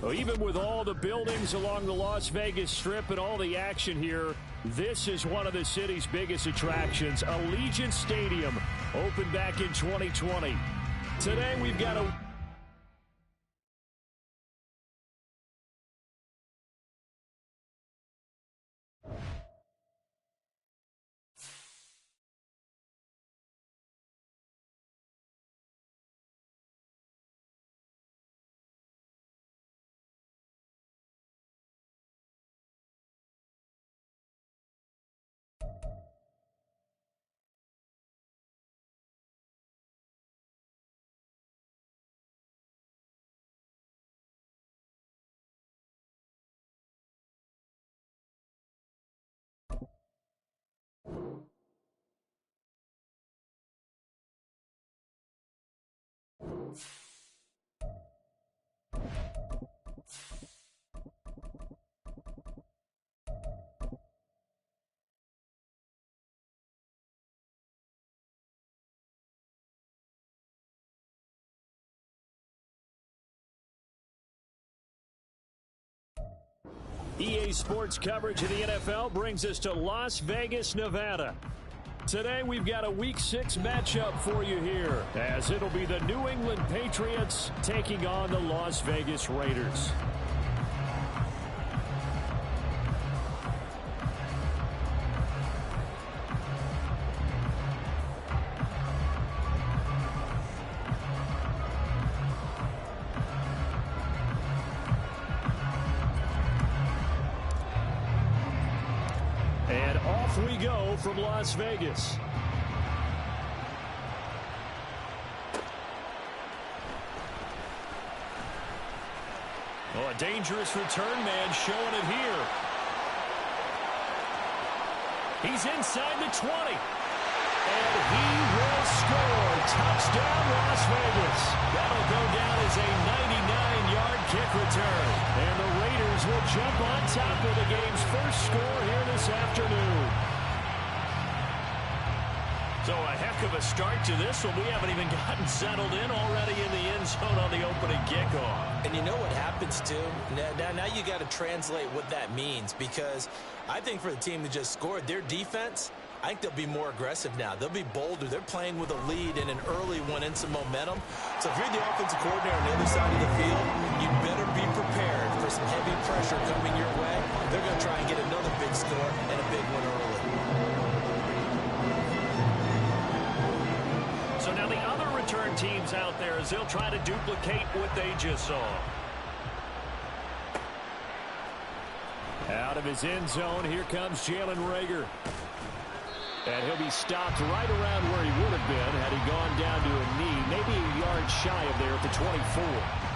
Well, even with all the buildings along the Las Vegas Strip and all the action here, this is one of the city's biggest attractions. Allegiant Stadium opened back in 2020. Today we've got a... EA Sports coverage of the NFL brings us to Las Vegas, Nevada. Today we've got a Week 6 matchup for you here, as it'll be the New England Patriots taking on the Las Vegas Raiders. And off we go from Las Vegas. Oh, a dangerous return man showing it here. He's inside the 20. And he will score. Touchdown, Las Vegas. That'll go down as a 99-yard kick return. And the Raiders will jump on top of the game's first score here this afternoon. So a heck of a start to this one. We haven't even gotten settled in already in the end zone on the opening kickoff. And you know what happens, too? Now you got to translate what that means, because I think for the team that just scored, their defense, I think they'll be more aggressive now. They'll be bolder. They're playing with a lead and an early one and some momentum. So if you're the offensive coordinator on the other side of the field, you better be prepared for some heavy pressure coming your way. They're going to try and get another big score and a big one early. So now the other return teams out there, as they'll try to duplicate what they just saw. Out of his end zone, here comes Jalen Reagor. And he'll be stopped right around where he would have been had he gone down to a knee, maybe a yard shy of there at the 24.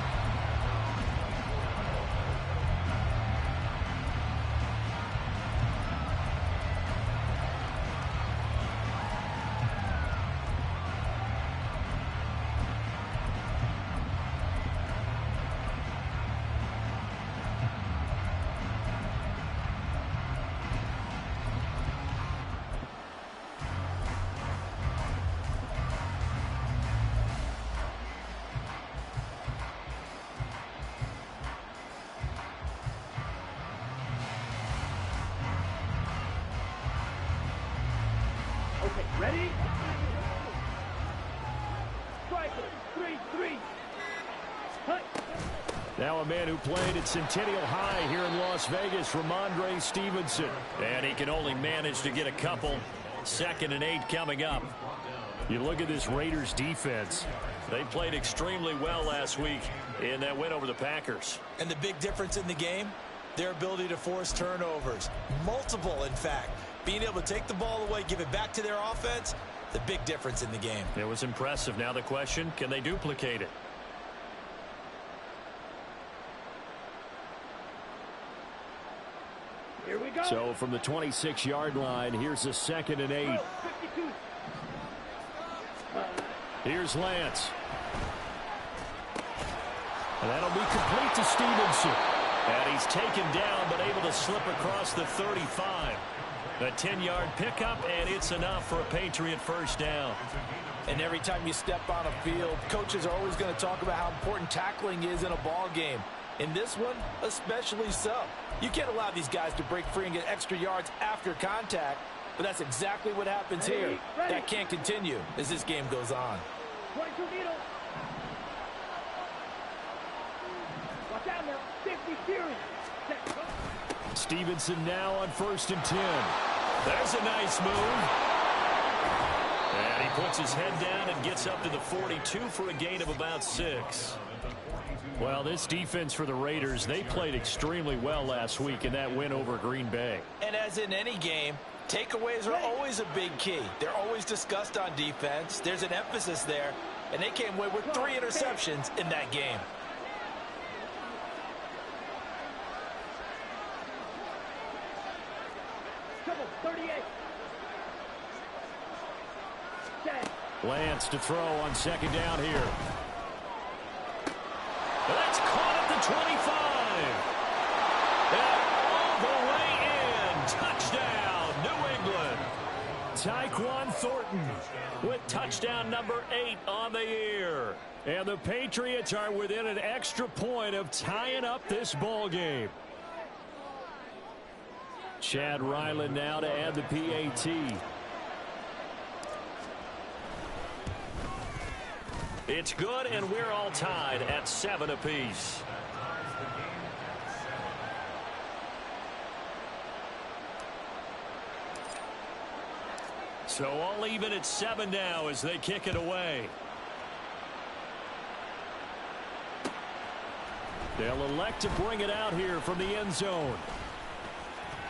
Ready? Striker, 3-3. Now a man who played at Centennial High here in Las Vegas, Ramondre Stevenson. And he can only manage to get a couple. 2nd and 8 coming up. You look at this Raiders defense. They played extremely well last week in that win over the Packers. And the big difference in the game, their ability to force turnovers. Multiple, in fact. Being able to take the ball away, give it back to their offense, the big difference in the game. It was impressive. Now the question, can they duplicate it? Here we go. So from the 26-yard line, here's a 2nd and 8. 52. Here's Lance. And that'll be complete to Stevenson. And he's taken down, but able to slip across the 35. A 10-yard pickup, and it's enough for a Patriot first down. And every time you step on a field, coaches are always going to talk about how important tackling is in a ball game. In this one, especially so. You can't allow these guys to break free and get extra yards after contact, but that's exactly what happens here. That can't continue as this game goes on. Watch out now. 50 series. Stevenson now on 1st and 10. There's a nice move. And he puts his head down and gets up to the 42 for a gain of about 6. Well, this defense for the Raiders, they played extremely well last week in that win over Green Bay. And as in any game, takeaways are always a big key. They're always discussed on defense. There's an emphasis there, and they came away with 3 interceptions in that game. Trouble, 38. Lance to throw on 2nd down here. That's caught at the 25. And all the way in. Touchdown, New England. Tyquan Thornton with touchdown number 8 on the year. And the Patriots are within an extra point of tying up this ball game. Chad Ryland now to add the PAT. It's good, and we're all tied at 7 apiece. So all even at 7 now as they kick it away. They'll elect to bring it out here from the end zone.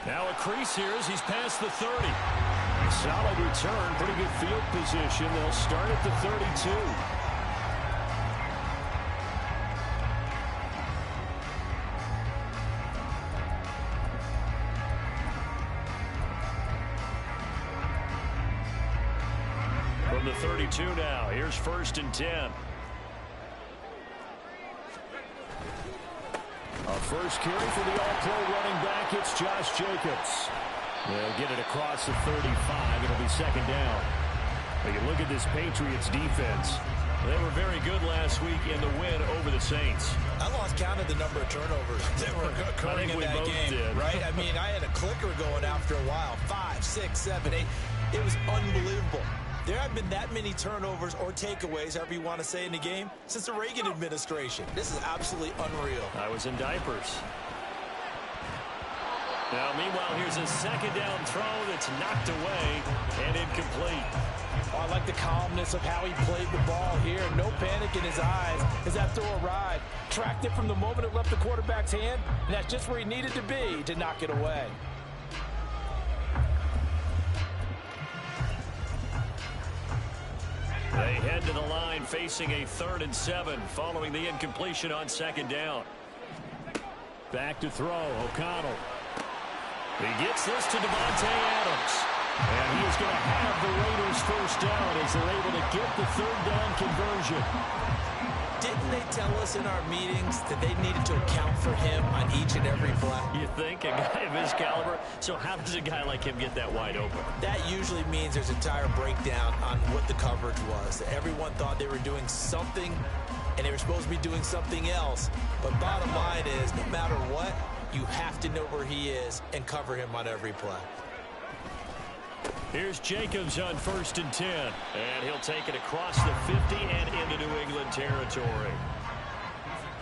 Now a crease here as he's past the 30. Solid return, pretty good field position. They'll start at the 32. From the 32 now, here's 1st and 10. A first carry for the all-pro running back, it's Josh Jacobs. They'll get it across the 35. It'll be 2nd down. But you look at this Patriots defense. They were very good last week in the win over the Saints. I lost count of the number of turnovers that were occurring in that game, right? I mean, I had a clicker going after a while. 5, 6, 7, 8. It was unbelievable. There have been that many turnovers or takeaways, however you want to say, in the game since the Reagan administration. This is absolutely unreal. I was in diapers. Now, meanwhile, here's a 2nd down throw that's knocked away and incomplete. Oh, I like the calmness of how he played the ball here. No panic in his eyes as that throw arrived. Tracked it from the moment it left the quarterback's hand, and that's just where he needed to be to knock it away. They head to the line facing a 3rd and 7 following the incompletion on 2nd down. Back to throw, O'Connell. He gets this to Devontae Adams. And he is going to have the Raiders 1st down as they're able to get the 3rd down conversion. Didn't they tell us in our meetings that they needed to account for him on each and every play? You think? A guy of his caliber? So how does a guy like him get that wide open? That usually means there's a tire breakdown on what the coverage was. Everyone thought they were doing something, and they were supposed to be doing something else. But bottom line is, no matter what, you have to know where he is and cover him on every play. Here's Jacobs on 1st and 10. And he'll take it across the 50 and into New England territory.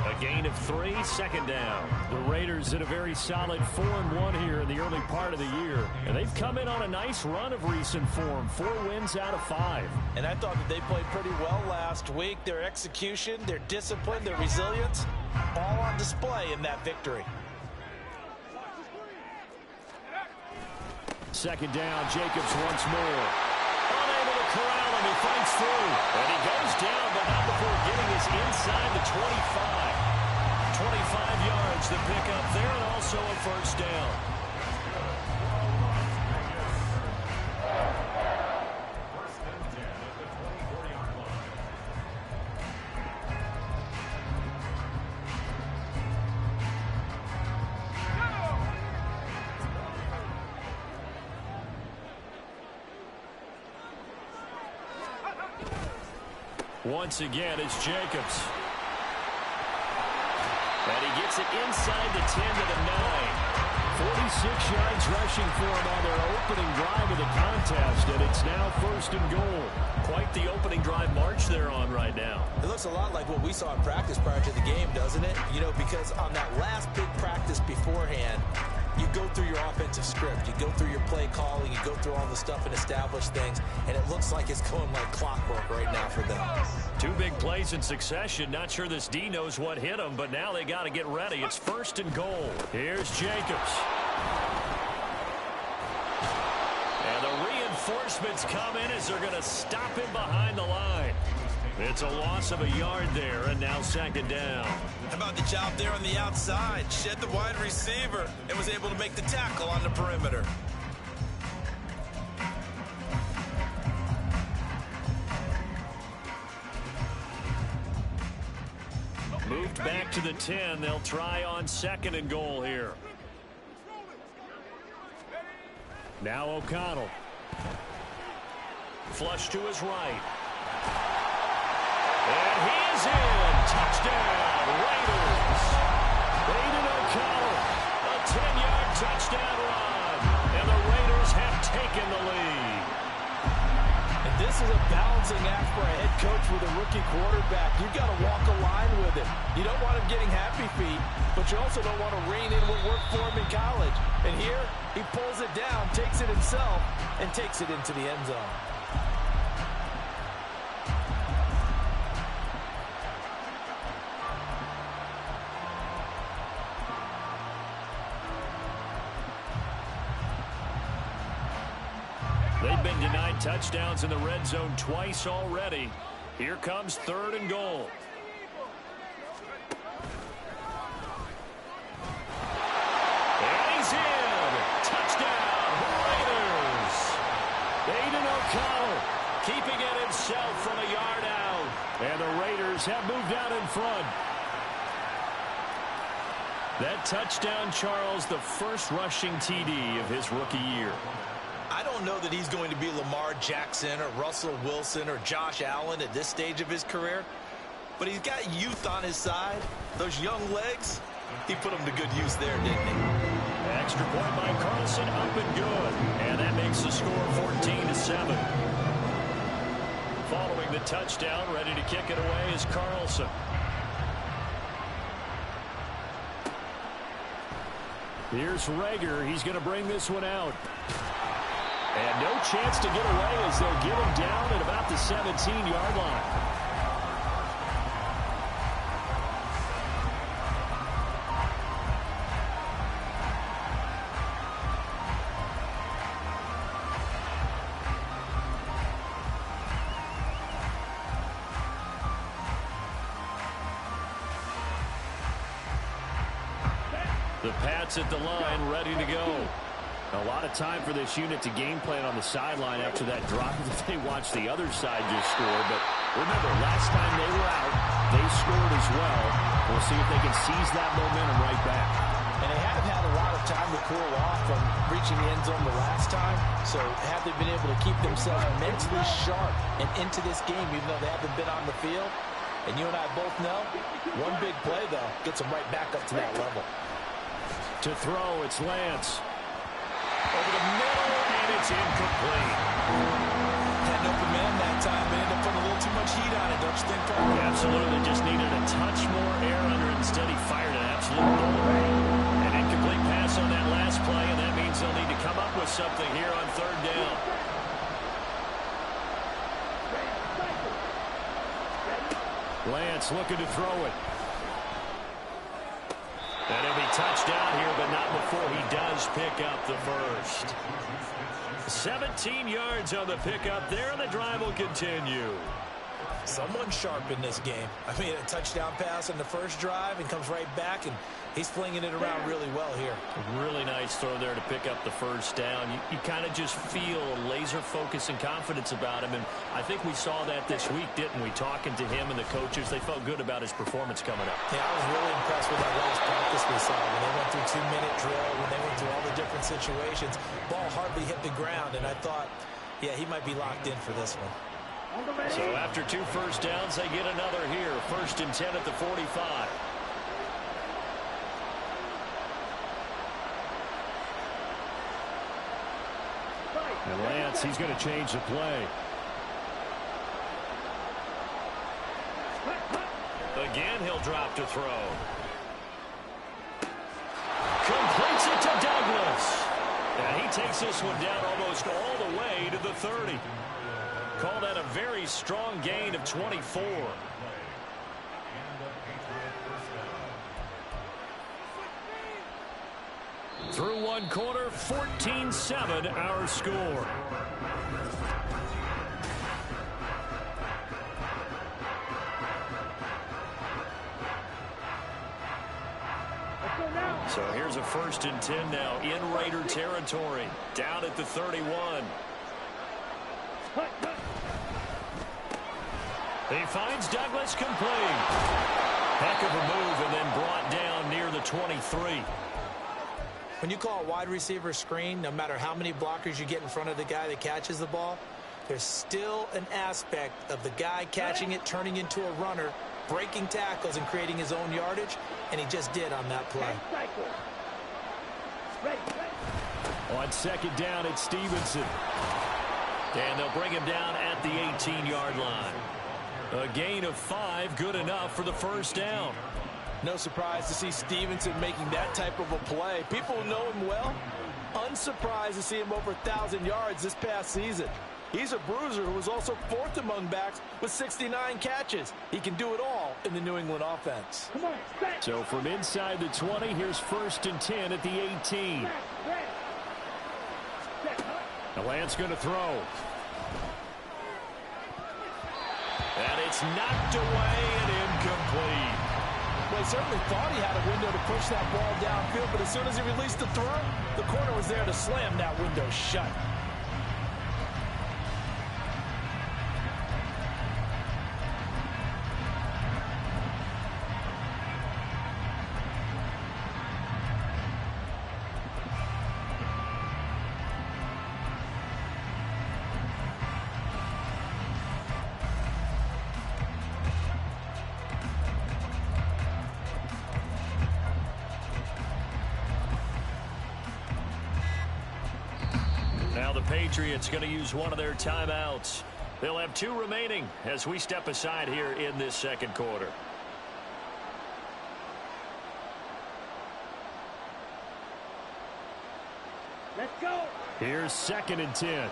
A gain of 3, 2nd down. The Raiders in a very solid 4-1 here in the early part of the year. And they've come in on a nice run of recent form. 4 wins out of 5. And I thought that they played pretty well last week. Their execution, their discipline, their resilience, all on display in that victory. 2nd down, Jacobs once more. Unable to corral him, he fights through. And he goes down, but not before getting us inside the 25. 25 yards to pick up there, and also a 1st down. Once again, it's Jacobs. And he gets it inside the 10 to the 9. 46 yards rushing for him on their opening drive of the contest, and it's now 1st and goal. Quite the opening drive march they're on right now. It looks a lot like what we saw in practice prior to the game, doesn't it? You know, because on that last big practice beforehand, you go through your offensive script, you go through your play calling, you go through all the stuff and establish things, and it looks like it's going like clockwork right now for them. 2 big plays in succession. Not sure this D knows what hit him, but now they got to get ready. It's 1st and goal. Here's Jacobs. And the reinforcements come in as they're going to stop him behind the line. It's a loss of a yard there, and now 2nd down. How about the job there on the outside? Shed the wide receiver and was able to make the tackle on the perimeter. Moved back to the 10. They'll try on 2nd and goal here. Now O'Connell. Flush to his right. And he is in. Touchdown, Raiders. Aiden O'Connell, a 10-yard touchdown run. And the Raiders have taken the lead. And this is a balancing act for a head coach with a rookie quarterback. You've got to walk a line with him. You don't want him getting happy feet, but you also don't want to rein in what worked for him in college. And here, he pulls it down, takes it himself, and takes it into the end zone. They've been denied touchdowns in the red zone twice already. Here comes 3rd and goal. And he's in. Touchdown, Raiders. Aiden O'Connell keeping it himself from a yard out. And the Raiders have moved out in front. That touchdown, Charles, the first rushing TD of his rookie year. I don't know that he's going to be Lamar Jackson or Russell Wilson or Josh Allen at this stage of his career, but he's got youth on his side. Those young legs, he put them to good use there, didn't he? Extra point by Carlson, up and good. And that makes the score 14-7. Following the touchdown, ready to kick it away is Carlson. Here's Rager. He's going to bring this one out. And no chance to get away as they'll get him down at about the 17-yard line. The Pats at the line, ready to go. A lot of time for this unit to game plan on the sideline after that drive that they watched the other side just score. But remember, last time they were out, they scored as well. We'll see if they can seize that momentum right back. And they haven't had a lot of time to cool off from reaching the end zone the last time. So have they been able to keep themselves mentally sharp and into this game, even though they haven't been on the field? And you and I both know, one big play, though, gets them right back up to that level. To throw, it's Lance. Over the middle, and it's incomplete. Had an open man that time, but ended up putting a little too much heat on it, don't you think, Paul? Absolutely, just needed a touch more air under it. Instead, he fired an absolute bullet. An incomplete pass on that last play, and that means they'll need to come up with something here on 3rd down. Lance looking to throw it. And he'll be touched down here, but not before he does pick up the first. 17 yards on the pickup there, and the drive will continue. Someone sharp in this game. I mean, a touchdown pass on the first drive and comes right back, and he's flinging it around really well here. Really nice throw there to pick up the first down. You kind of just feel a laser focus and confidence about him, and I think we saw that this week, didn't we? Talking to him and the coaches, they felt good about his performance coming up. Yeah, I was really impressed with that last practice we saw. When they went through 2-minute drill, when they went through all the different situations, ball hardly hit the ground, and I thought, yeah, he might be locked in for this one. So after 2 first downs, they get another here. 1st and 10 at the 45. And Lance, he's going to change the play. Again, he'll drop to throw. Completes it to Douglas. And he takes this one down almost all the way to the 30. Call that a very strong gain of 24. Through one quarter, 14-7 our score. So here's a 1st and 10 now in Raider territory, down at the 31. He finds Douglas complete. Heck of a move and then brought down near the 23. When you call a wide receiver screen, no matter how many blockers you get in front of the guy that catches the ball, there's still an aspect of the guy catching it, turning into a runner, breaking tackles and creating his own yardage, and he just did on that play. On 2nd down, it's Stevenson. And they'll bring him down at the 18-yard line. A gain of 5, good enough for the 1st down. No surprise to see Stevenson making that type of a play. People who know him well, unsurprised to see him over 1,000 yards this past season. He's a bruiser who was also 4th among backs with 69 catches. He can do it all in the New England offense. So from inside the 20, here's 1st and 10 at the 18. Now Lance going to throw. And it's knocked away and incomplete. Well, he certainly thought he had a window to push that ball downfield, but as soon as he released the throw, the corner was there to slam that window shut. Now the Patriots going to use one of their timeouts. They'll have 2 remaining as we step aside here in this 2nd quarter. Let's go. Here's 2nd and 10.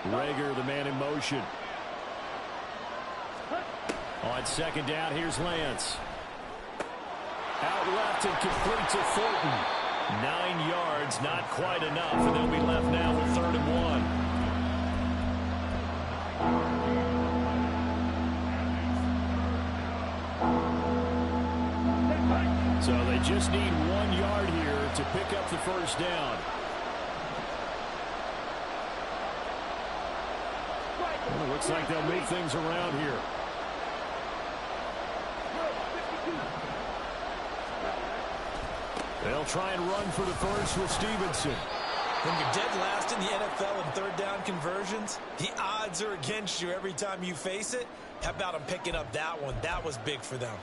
Rager, the man in motion. On 2nd down, here's Lance. Out left and complete to Thornton. 9 yards, not quite enough, and they'll be left now with 3rd and 1. So they just need 1 yard here to pick up the 1st down. Well, it looks like they'll move things around here. They'll try and run for the 1st with Stevenson. When you're dead last in the NFL in 3rd down conversions, the odds are against you every time you face it. How about them picking up that one? That was big for them.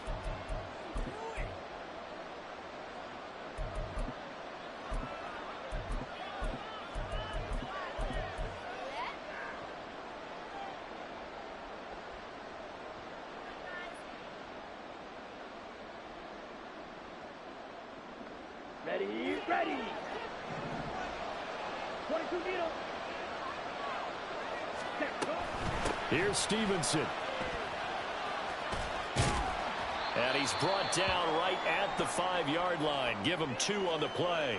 Ready. 22 needle. Here's Stevenson. And he's brought down right at the 5-yard line. Give him 2 on the play.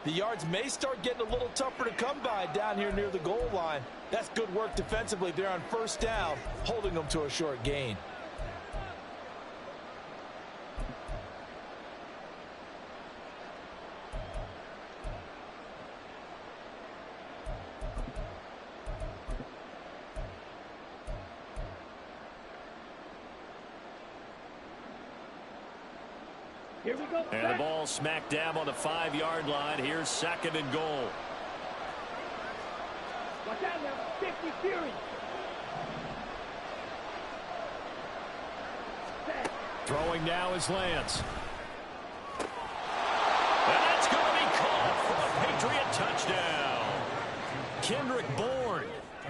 The yards may start getting a little tougher to come by down here near the goal line. That's good work defensively there on 1st down, holding them to a short gain. Here we go. And the ball smack dab on the 5-yard line. Here's 2nd and goal. Watch out now. 50 series. Throwing now is Lance. Kendrick Bourne,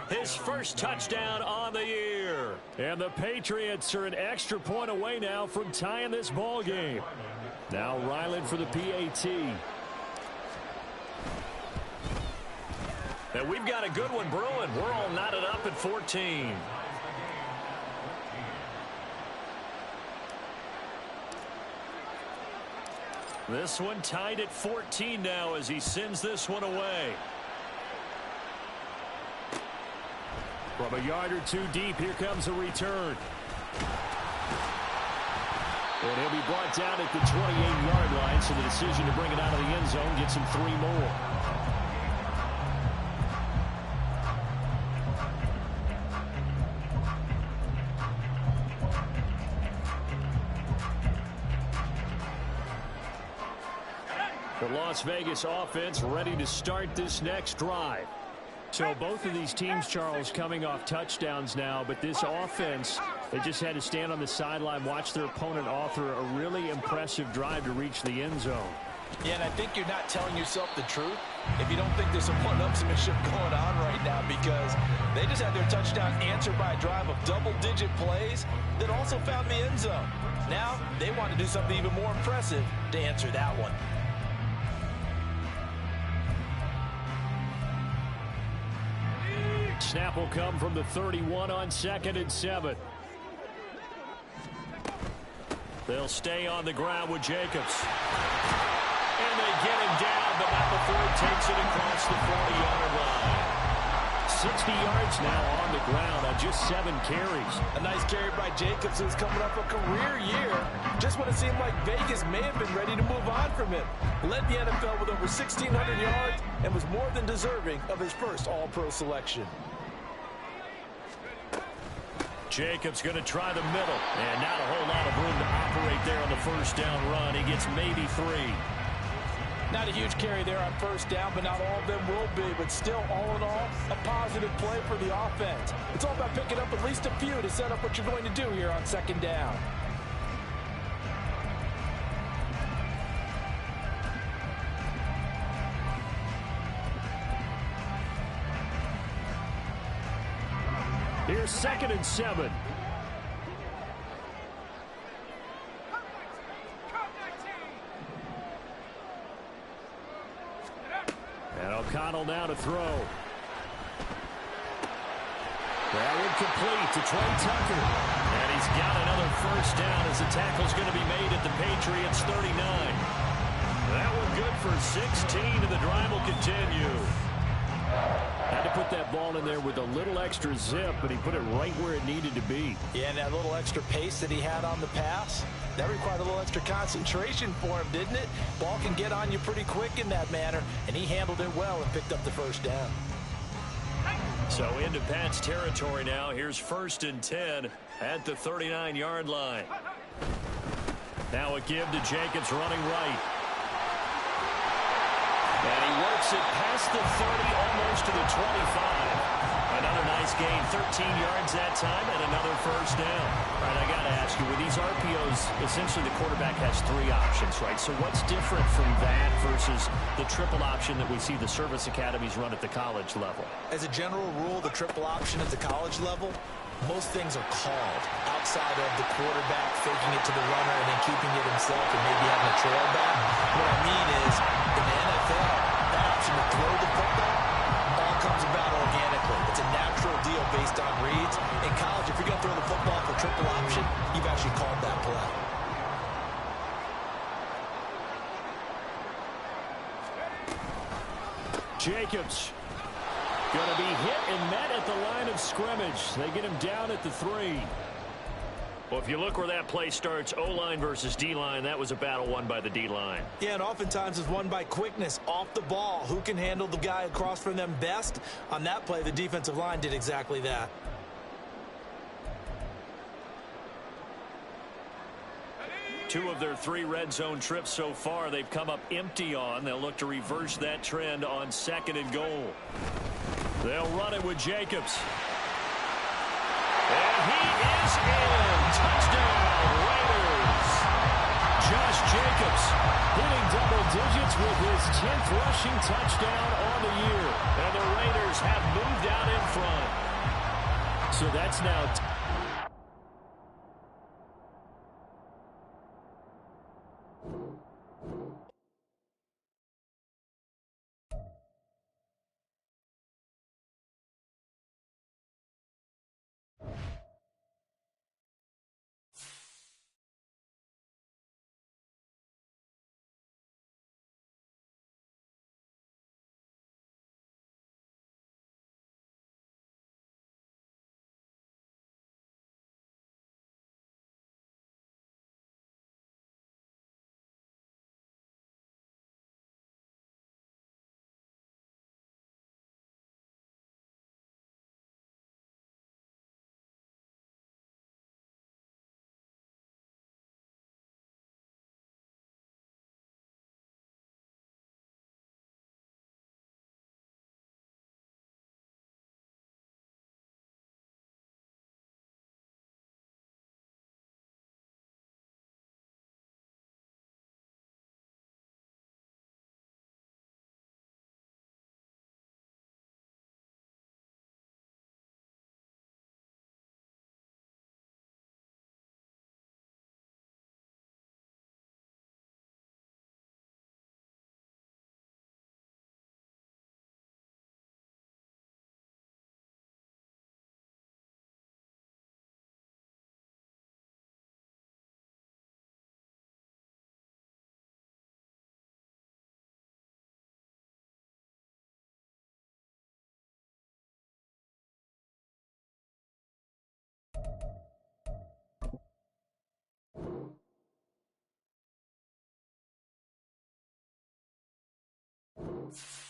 his first touchdown on the year. And the Patriots are an extra point away now from tying this ball game. Now Ryland for the PAT. And we've got a good one brewing. We're all knotted up at 14. This one tied at 14 now as he sends this one away. From a yard or two deep, here comes a return. And he'll be brought down at the 28-yard line, so the decision to bring it out of the end zone gets him 3 more. The Las Vegas offense ready to start this next drive. So both of these teams, Charles, coming off touchdowns now, but this offense, they just had to stand on the sideline, watch their opponent author a really impressive drive to reach the end zone. Yeah, and I think you're not telling yourself the truth if you don't think there's some one-upsmanship going on right now, because they just had their touchdown answered by a drive of double-digit plays that also found the end zone. Now they want to do something even more impressive to answer that one. Snap will come from the 31 on 2nd and 7. They'll stay on the ground with Jacobs. And they get him down, but not before he takes it across the 40-yard line. 60 yards now on the ground on just 7 carries. A nice carry by Jacobs, who's coming up a career year. Just when it seemed like Vegas may have been ready to move on from him. Led the NFL with over 1,600 yards and was more than deserving of his first All-Pro selection. Jacobs going to try the middle, and not a whole lot of room to operate there on the first down run. He gets maybe 3. Not a huge carry there on first down, but not all of them will be. But still, all in all, a positive play for the offense. It's all about picking up at least a few to set up what you're going to do here on 2nd down. Here's 2nd and 7. And O'Connell now to throw. That one complete to Trey Tucker. And he's got another first down as the tackle's going to be made at the Patriots 39. That one good for 16, and the drive will continue. Had to put that ball in there with a little extra zip, but he put it right where it needed to be. Yeah, and that little extra pace that he had on the pass, that required a little extra concentration for him, didn't it? Ball can get on you pretty quick in that manner, and he handled it well and picked up the first down. So into Pat's territory now. Here's 1st and 10 at the 39-yard line. Now a give to Jacobs running right. And he works it past the 30, almost to the 25. Another nice gain, 13 yards that time, and another first down. All right, I got to ask you, with these RPOs, essentially the quarterback has 3 options, right? So what's different from that versus the triple option that we see the service academies run at the college level? As a general rule, the triple option at the college level, most things are called outside of the quarterback faking it to the runner and then keeping it himself and maybe having a trail back. What I mean is, in the NFL, that option to throw the football all comes about organically. It's a natural deal based on reads. In college, if you're going to throw the football for triple option, you've actually called that play. Jacobs going to be hit and met at the line of scrimmage. They get him down at the 3. Well, if you look where that play starts, O-line versus D-line, that was a battle won by the D-line. Yeah, and oftentimes it's won by quickness off the ball. Who can handle the guy across from them best? On that play, the defensive line did exactly that. Two of their 3 red zone trips so far, they've come up empty on. They'll look to reverse that trend on 2nd and goal. They'll run it with Jacobs. And he is in. Touchdown, Raiders. Josh Jacobs hitting double digits with his 10th rushing touchdown on the year. And the Raiders have moved out in front. So that's now... You